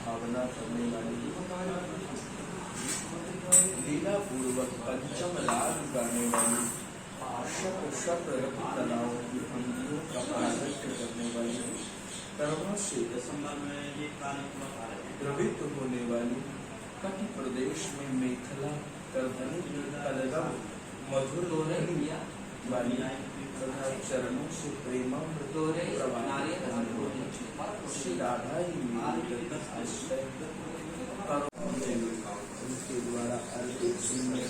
भावना करने वाली लीला पूर्वक पंचम लाल गाने वाली शत तनाव की अंगियों का प्रागट्य करने वाली कर्मों से द्रवित होने वाली कटि प्रदेश में मेखला करधनी कलगम मधुर वाली तथा चरणों से प्रेमामृत श्री राधा ही उनके द्वारा अर्पित सुंदर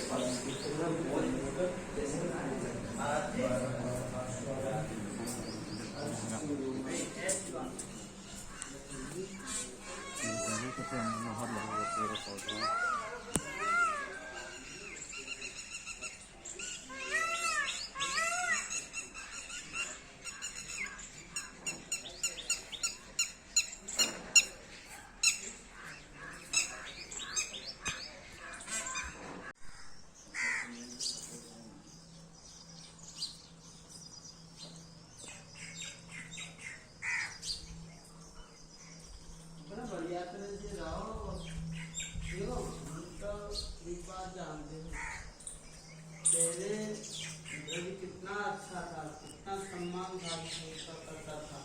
कितना अच्छा था, कितना सम्मान करता था।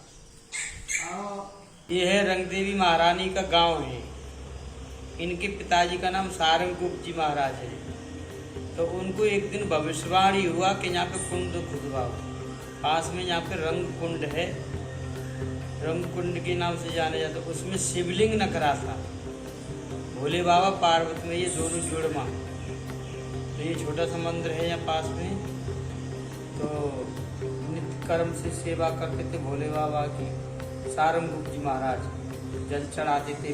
ये है रंगदेवी महारानी का गांव है। इनके पिताजी का नाम सारंगगुप्त जी महाराज है। तो उनको एक दिन भविष्यवाणी हुआ कि यहाँ पे कुंड खुदवाओ। पास में यहाँ पे रंग कुंड है, रंग कुंड के नाम से जाना जाता। उसमें शिवलिंग न करा था। भोले बाबा पार्वती में ये दोनों जुड़मा। तो ये छोटा सा मंदिर है यहाँ पास में। तो नित्य कर्म से सेवा करते थे भोले बाबा की। सारंगगुप्त जी महाराज जल चढ़ाते थे,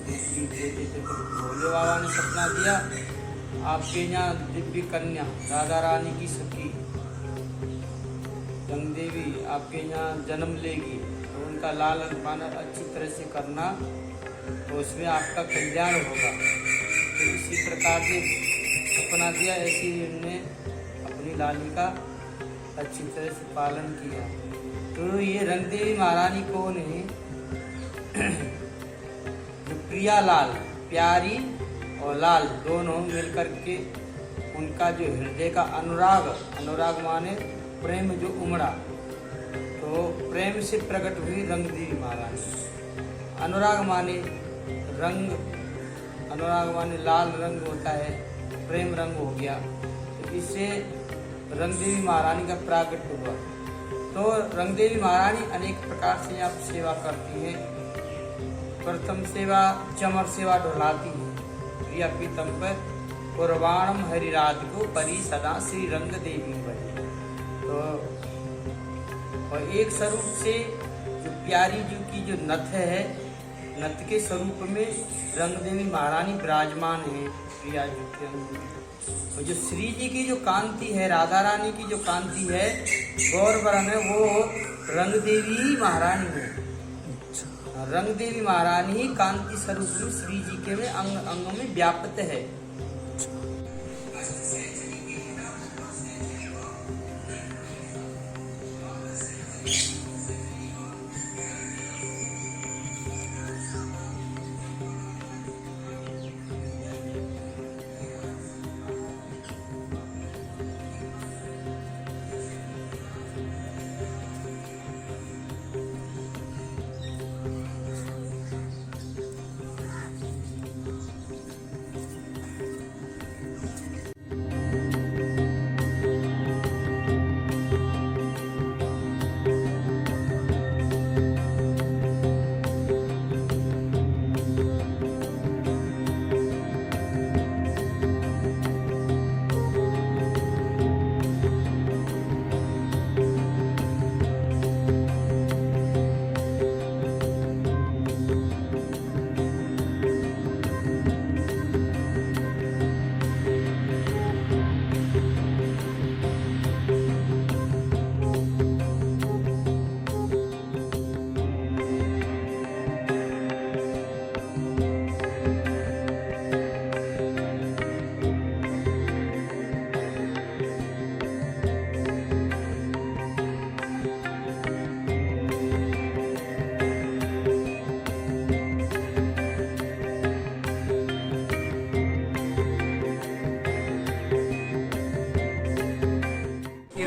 देते थे। तो भोले बाबा ने सपना दिया, आपके यहाँ दिव्य कन्या राधा रानी की सखी रंगदेवी आपके यहाँ जन्म लेगी, तो उनका लालन पालन अच्छी तरह से करना, तो उसमें आपका कल्याण होगा। तो इसी प्रकार से सपना दिया, ऐसे ही उन्होंने अपनी लाली का अच्छी तरह से पालन किया। तो ये रंगदेवी महारानी कौन है? जो प्रिया लाल, प्यारी और लाल दोनों मिलकर के उनका जो हृदय का अनुराग, अनुराग माने प्रेम जो उमड़ा, तो प्रेम से प्रकट हुई रंगदेवी महारानी। अनुराग माने रंग, अनुराग माने लाल रंग होता है, प्रेम रंग हो गया। तो इससे रंगदेवी महारानी का प्राकट हुआ। तो रंगदेवी महारानी अनेक प्रकार से आप सेवा करती हैं। प्रथम सेवा चमर सेवा ढोलाती है। प्रिया पीतम पर कुर्बाणम हरिराज को परी सदा श्री रंग देवी बनी। तो और एक स्वरूप से जो प्यारी जी की जो नथ है, नथ के स्वरूप में रंगदेवी महारानी विराजमान है प्रिया जी के अंदर। और जो श्री जी की जो कांति है, राधा रानी की जो कांति है, गौर वर्ण है, वो रंगदेवी महारानी है। रंगदेवी महारानी ही कांति स्वरूप में श्री जी के में अंग अंग में व्याप्त है।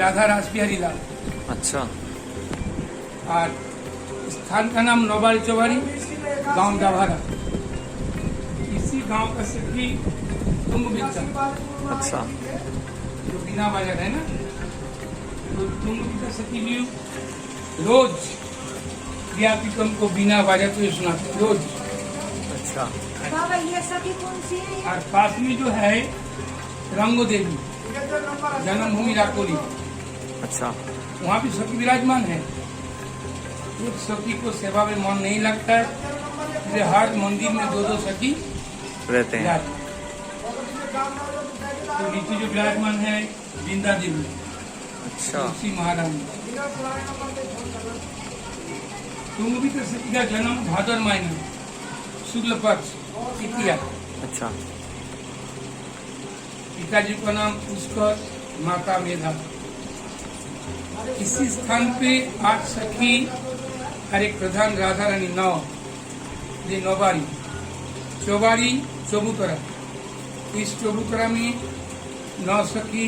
राधा रासबिहारी लाल। अच्छा। और स्थान का नाम नौबाड़ी चौबाड़ी, गांव डाभारा। इसी गांव का सखी तुंग बिच्चा, अच्छा। जो बिना बाजार है ना, तो तुंग बिच्चा सखी भी रोज क्रियापिकम को बिना बजाते सुनाते रोज। अच्छा। बाबा ये सखी कौन सी है? और पास में जो है रंगो देवी जन्मभूमि राकोली, अच्छा। वहाँ भी सखी विराजमान है। एक सखी को सेवा में मन नहीं लगता है, इसलिए हर मंदिर में दो दो सखी रहते हैं। विराजमान। तो नीचे जो विराजमान है वृंदा देवी, अच्छा। तुलसी महारानी। तुम भी तो सखी का जन्म भादर महीना शुक्ल पक्ष तृतीया। अच्छा। पिताजी का नाम पुष्कर, माता मेधा। इसी स्थान पे 8 सखी और एक प्रधान राधा रानी 9, ये नौबारी चौबारी चौबूतरा। इस चौबूतरा में 9 सखी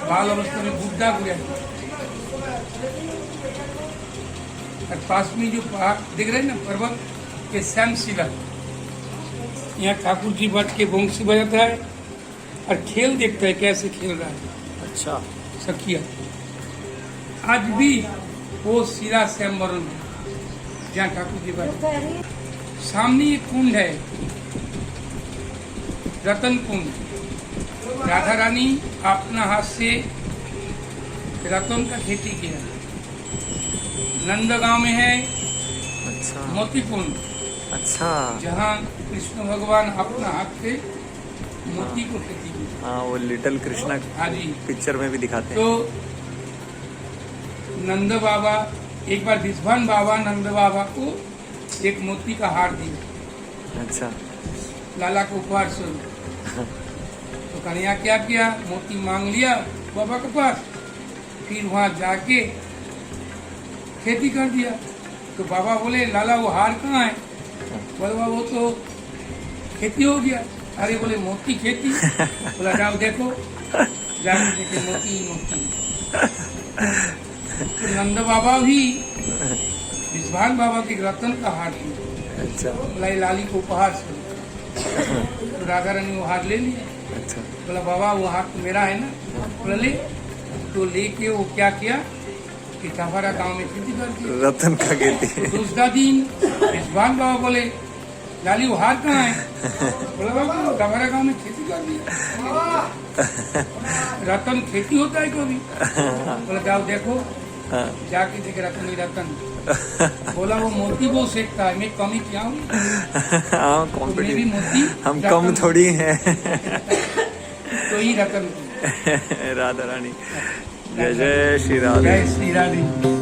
बाल अवस्था में बुद्धा गुजर। और पास में जो पहाड़ दिख रहे हैं ना पर्वत के श्यामशिला, यहाँ ठाकुर जी बैठ के बंसी बजाता है और खेल देखता है कैसे खेल रहा है। अच्छा। सखिया आज भी वो शिला श्यामवरण है जहाँ ठाकुर जी बैठते हैं। सामने एक कुंड है, रतन कुंड। राधा रानी अपना हाथ से रतन का खेती किया। नंदगांव में है अच्छा। मोती कुंड, अच्छा। जहाँ कृष्ण भगवान अपना हाथ से मोती को खेती की। हाँ, वो लिटिल कृष्णा हाँ जी। पिक्चर में भी दिखाते हैं। तो नंद बाबा, एक बार विश्वान बाबा नंद बाबा को एक मोती का हार दिया, अच्छा। लाला को उपहार स्वरूप। तो कन्हैया क्या किया, मोती मांग लिया बाबा के पास, फिर वहाँ जाके खेती कर दिया। तो बाबा बोले लाला वो हार कहाँ है? बोले बाबा वो तो खेती हो गया। अरे बोले मोती खेती? बोला जाओ देखो, जाके देखे मोती मोती। तो नंद बाबा भी विश्वान बाबा के रतन का हार लिया। अच्छा। बोला लाली को उपहार से। तो राधा रानी वो हार ले लिया। अच्छा। बोला बाबा वो हार तो मेरा है ना? बोला ले। तो लेके वो क्या किया कि टाफारा गांव में खेती कर दी। रतन का खेती। तो दूसरा दिन विश्वान बाबा बोले लाली वो हार कहाँ है? बोला बाबा टाफारा गांव में खेती कर दिया। रतन खेती होता है कभी? बोला जाओ देखो, जाके देखे रतन ही रतन। बोला वो मोती वो सेकता है, मैं कमी क्या हूँ? हाँ, तो मैं भी कॉम्पिटिटिव। मोती हम कम थोड़ी हैं। तो ही रतन की। राधा रानी। जय जय श्री राधे। जय श्री राधे।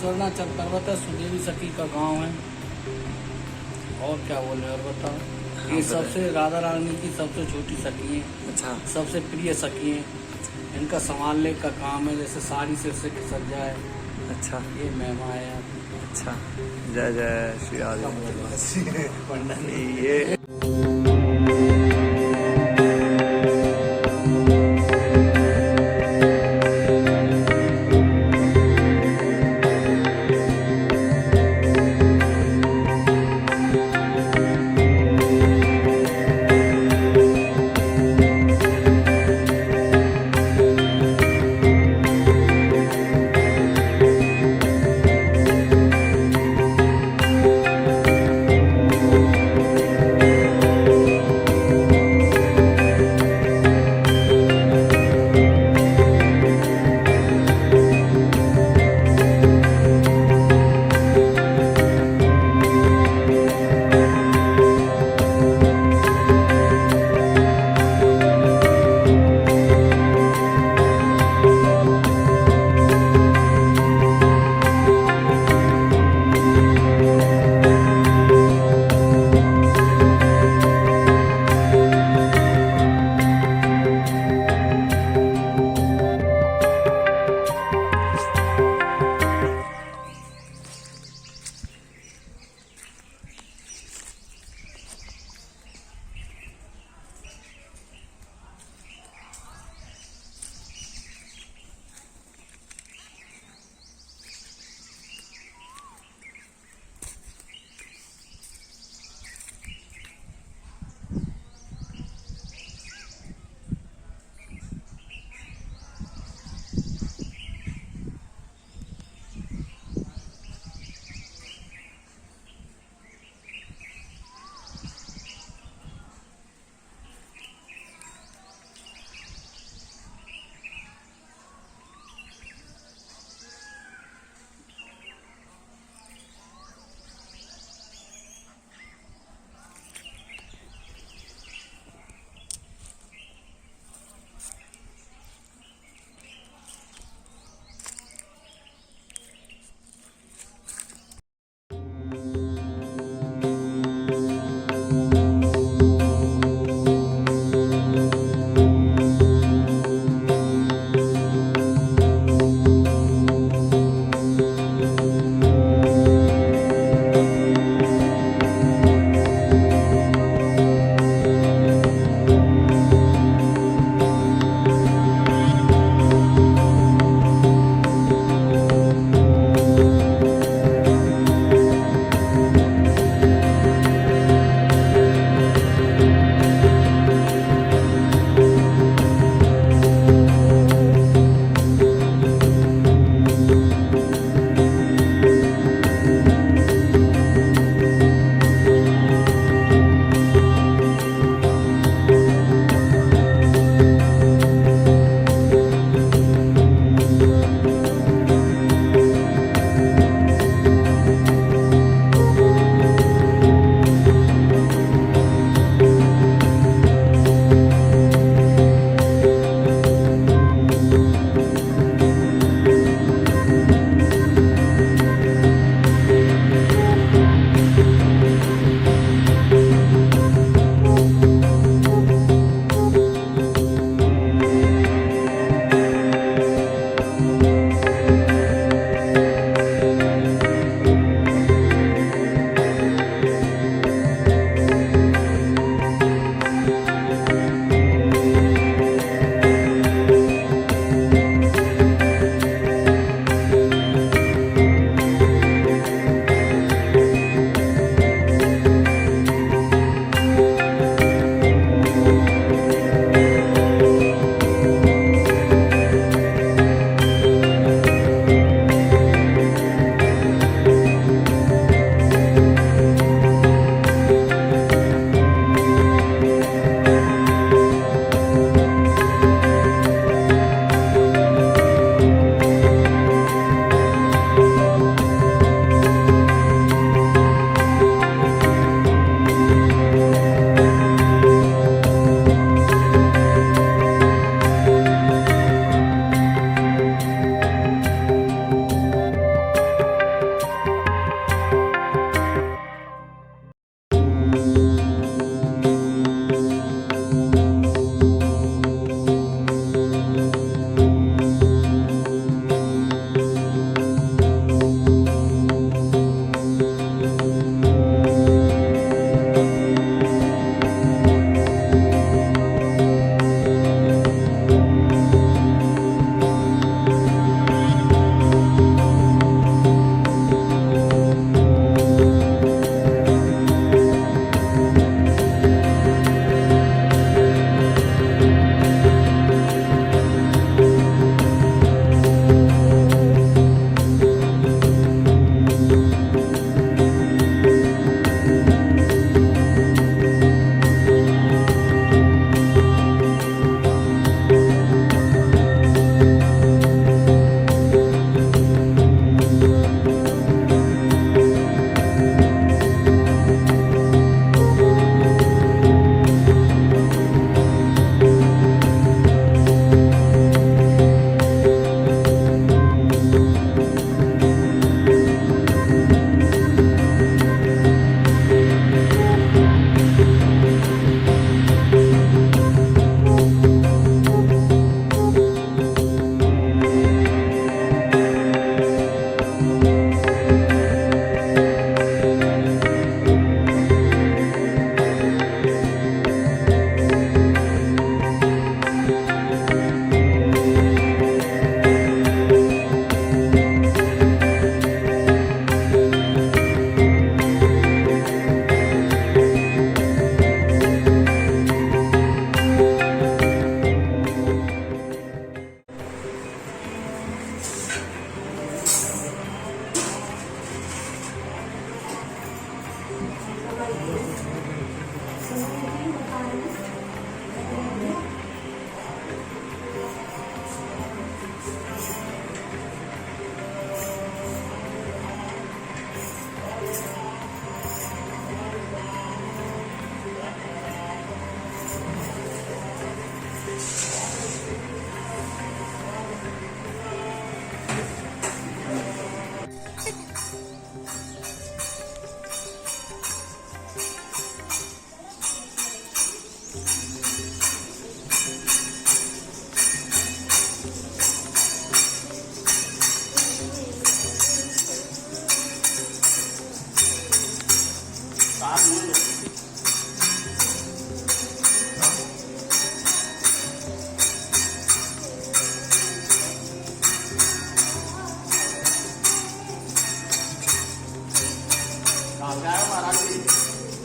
स्वर्णाचल पर्वत है, सुदेवी सखी का गांव है। और क्या बोले और बताओ। ये सबसे राधा रानी की सबसे छोटी सखी है, अच्छा सबसे प्रिय सखी है। इनका संभालने का काम है, जैसे साड़ी से सज्जा है। अच्छा ये महिमा है यहाँ की। अच्छा। जय जय श्री राधे। ये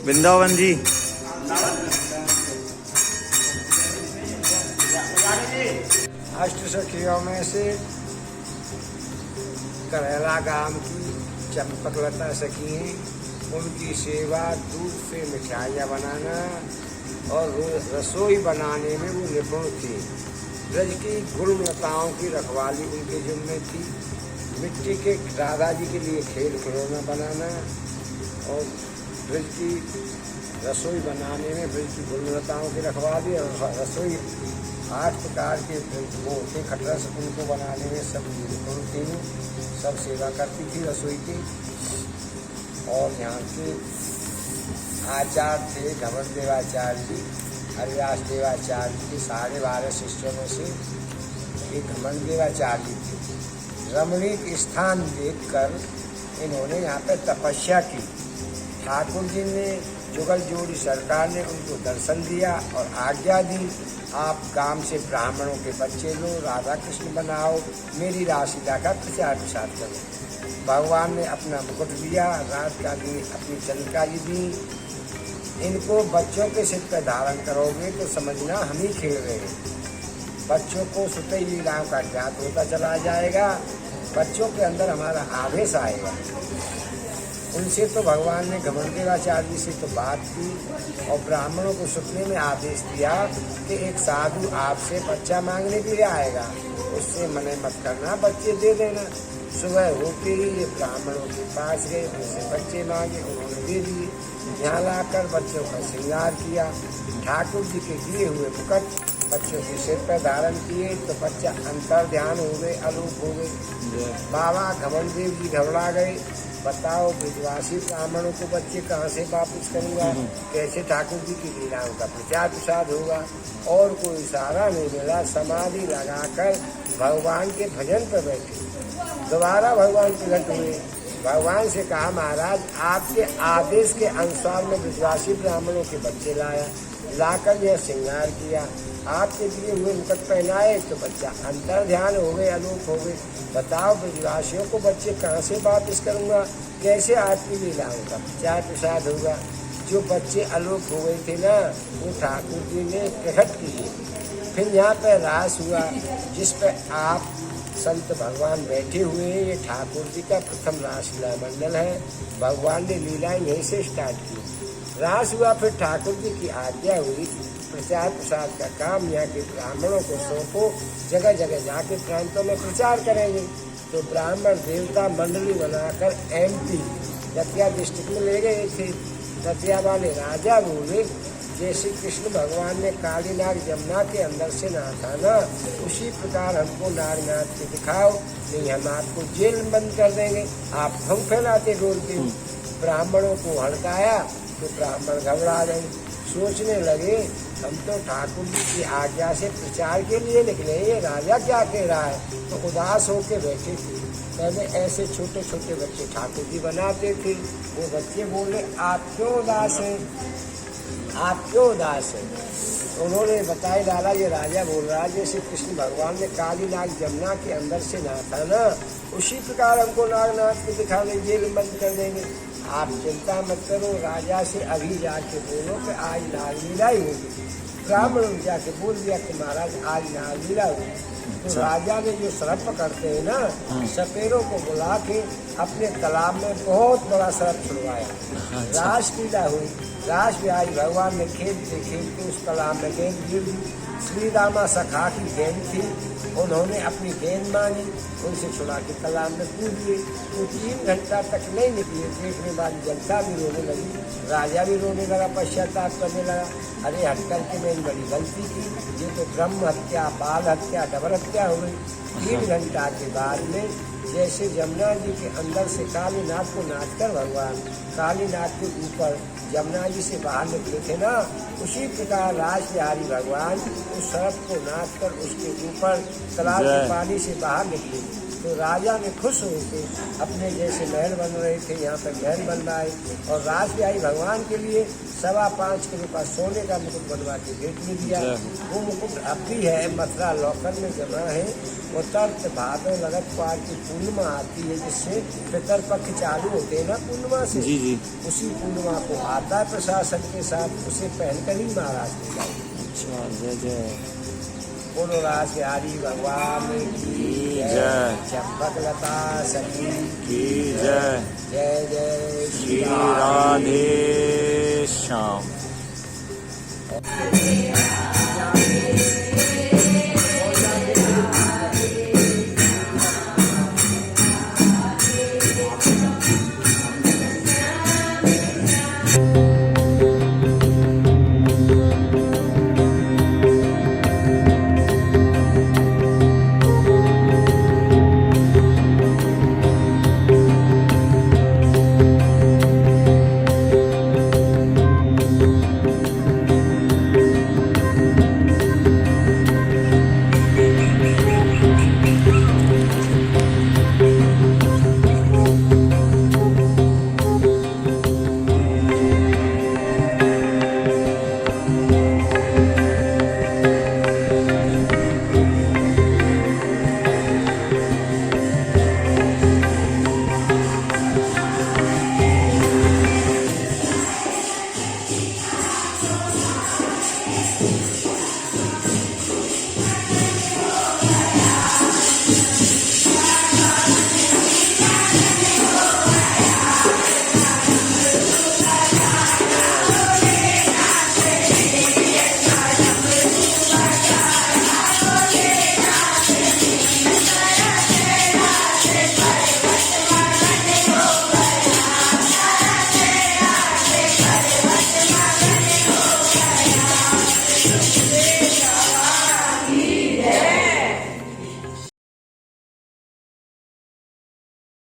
वृंदावन जी। अष्ट सखियों में से करेला गांव की चंपकलता सखी हैं। उनकी सेवा, दूध से मिठाइयाँ बनाना और रसोई बनाने में वो निपुण थी। ब्रज की गुणलताओं की रखवाली उनके जिम्मे थी। मिट्टी के दादाजी के लिए खेल खिलौना बनाना और ब्रज की रसोई बनाने में ब्रज की गुणलताओं की रखवाली और रसोई 8 प्रकार के वो होते खटरस, उनको बनाने में सब निपुण थी। सब सेवा करती थी रसोई की। और यहाँ के आचार्य थे घमंड देवाचार्य जी, हरिदास देवाचार्य जी के 12.5 शिष्यों में से एक घमंड देवाचार्य जी थे। रमणीक स्थान देखकर इन्होंने यहाँ पर तपस्या की। ठाकुर जी ने, जुगल जोड़ी सरकार ने उनको दर्शन दिया और आज्ञा दी, आप गांव से ब्राह्मणों के बच्चे लो, राधा कृष्ण बनाओ, मेरी रासलीला का प्रचार प्रसार करो। भगवान ने अपना मुकुट दिया, रात का दी अपनी चंद्रिका दी। इनको बच्चों के सिर पर धारण करोगे तो समझना हम ही खेल रहे हैं। बच्चों को सुतई लीलाओं का ज्ञात होता चला जाएगा। बच्चों के अंदर हमारा आवेश आएगा। उनसे तो भगवान ने घमंड देवाचार्य जी से तो बात की और ब्राह्मणों को सुपने में आदेश दिया कि एक साधु आपसे बच्चा मांगने के लिए आएगा, उससे मना मत करना, बच्चे दे देना। सुबह होते ही ये ब्राह्मणों के पास गए, उनसे बच्चे मांगे, उन्होंने दे दिए। यहाँ लाकर बच्चों का श्रृंगार किया। ठाकुर जी के दिए हुए मुकुट बच्चों के सिर पर धारण किए तो बच्चा अंतर ध्यान हो गए, अलूप हो गए। बाबा घमंड देव जी घबरा गए, बताओ ब्रजवासी ब्राह्मणों को बच्चे कहाँ से वापस करूँगा, कैसे ठाकुर जी की लीलाओं का प्रचार प्रसार होगा। और कोई सहारा नहीं मिला। समाधि लगाकर भगवान के भजन पर बैठे। दोबारा भगवान प्रकट हुए। भगवान से कहा, महाराज आपके आदेश के अनुसार मैं ब्रजवासी ब्राह्मणों के बच्चे लाया, लाकर यह श्रृंगार किया, आपके दिए हुए मुकुट पहनाए तो बच्चा अंतर ध्यान हो गए, अलूप हो गए। बताओ ब्रजवासियों को बच्चे कहाँ से वापस करूँगा, कैसे आपकी लीलाओं का प्रचार प्रसार होगा। जो बच्चे अलूप हो गए थे ना, वो ठाकुर जी ने प्रकट किए। फिर यहाँ पर रास हुआ, जिस पर आप संत भगवान बैठे हुए हैं। ये ठाकुर जी का प्रथम रासलीला मंडल है। भगवान ने लीलाएं यहीं से स्टार्ट की। रास हुआ, फिर ठाकुर जी की आज्ञा हुई, प्रचार प्रसार का काम यहाँ के ब्राह्मणों को सौंपो, जगह जगह जाके प्रांतों में प्रचार करेंगे। तो ब्राह्मण देवता मंडली बनाकर MP दतिया डिस्ट्रिक्ट में ले गए थे। दतिया वाले राजा बोले, जैसे कृष्ण भगवान ने काली नाग जमुना के अंदर से नहा था ना, उसी प्रकार हमको नागनाथ के दिखाओ, नहीं हम आपको जेल में बंद कर देंगे। आप हम फैलाते बोलते। ब्राह्मणों को हड़काया तो ब्राह्मण घबरा गए, सोचने लगे हम तो ठाकुर जी की आज्ञा से प्रचार के लिए निकले, ये राजा क्या कह रहा है। तो उदास होकर बैठे थे। पहले ऐसे छोटे छोटे बच्चे ठाकुर जी बनाते थे। वो बच्चे बोले, आप क्यों उदास हैं, आप क्यों उदास हैं। उन्होंने बताया, लाला ये राजा बोल रहा है जैसे कृष्ण भगवान ने काली नाग जमुना के अंदर से नहा था ना, उसी प्रकार हमको नागनाथ को दिखा देंगे, जेल बंद कर देंगे। आप चिंता मत करो, राजा से अभी जाके बोलो कि आज नागलीला ही होगी। ब्राह्मण ने जाके बोल दिया कि महाराज आज नागलीला होगी। तो राजा ने जो सर्प करते हैं ना, सपेरों को बुला के अपने तालाब में बहुत बड़ा सर्प छुड़वाया। रासलीला हुई। रास बिहारी भगवान ने खेलते खेलते उस तालाब में गेंद गिर दी। श्री रामा सखा की गेंद थी, उन्होंने अपनी गेंद मांगी, उनसे छुड़ा के तालाब में कूद दिए। वो 3 घंटा तक नहीं निकले। देखने वाली जनता भी रोने लगी, राजा भी रोने लगा, पश्चाताप करने लगा, अरे हटकर के मैंने बड़ी गलती की, ये तो ब्रह्म हत्या, बाल हत्या, डबर हत्या हो गई। 3 घंटा के बाद में जैसे जमुना जी के अंदर से कालीनाथ को नाचकर भगवान कालीनाथ के ऊपर जमुना जी से बाहर निकले थे ना, उसी प्रकार राज बिहारी भगवान उस सर्प को नाचकर उसके ऊपर तालाब के पानी से बाहर निकले। तो राजा ने खुश होकर अपने जैसे महल बन रहे थे यहाँ पर महल बन रहा है और राजबिहारी भगवान के लिए 5.25 किलो का सोने का मुकुट बनवा के भेंट में दिया। वो मुकुट अब भी है, मथुरा लॉकर में जमा है। उत्तर भादव लगत पार की पूर्णिमा आती है जिससे पितरपक्ष चालू होते हैं ना पूर्णिमा से, जी जी। उसी पूर्णिमा को आता है प्रशासन के साथ, उसे पहनकर ही महाराज ले जाएंगे। अच्छा, जय जय। बोलो राजबिहारी भगवान की जय। चंपक लता सखी की जय। जय जय श्री राधे श्याम।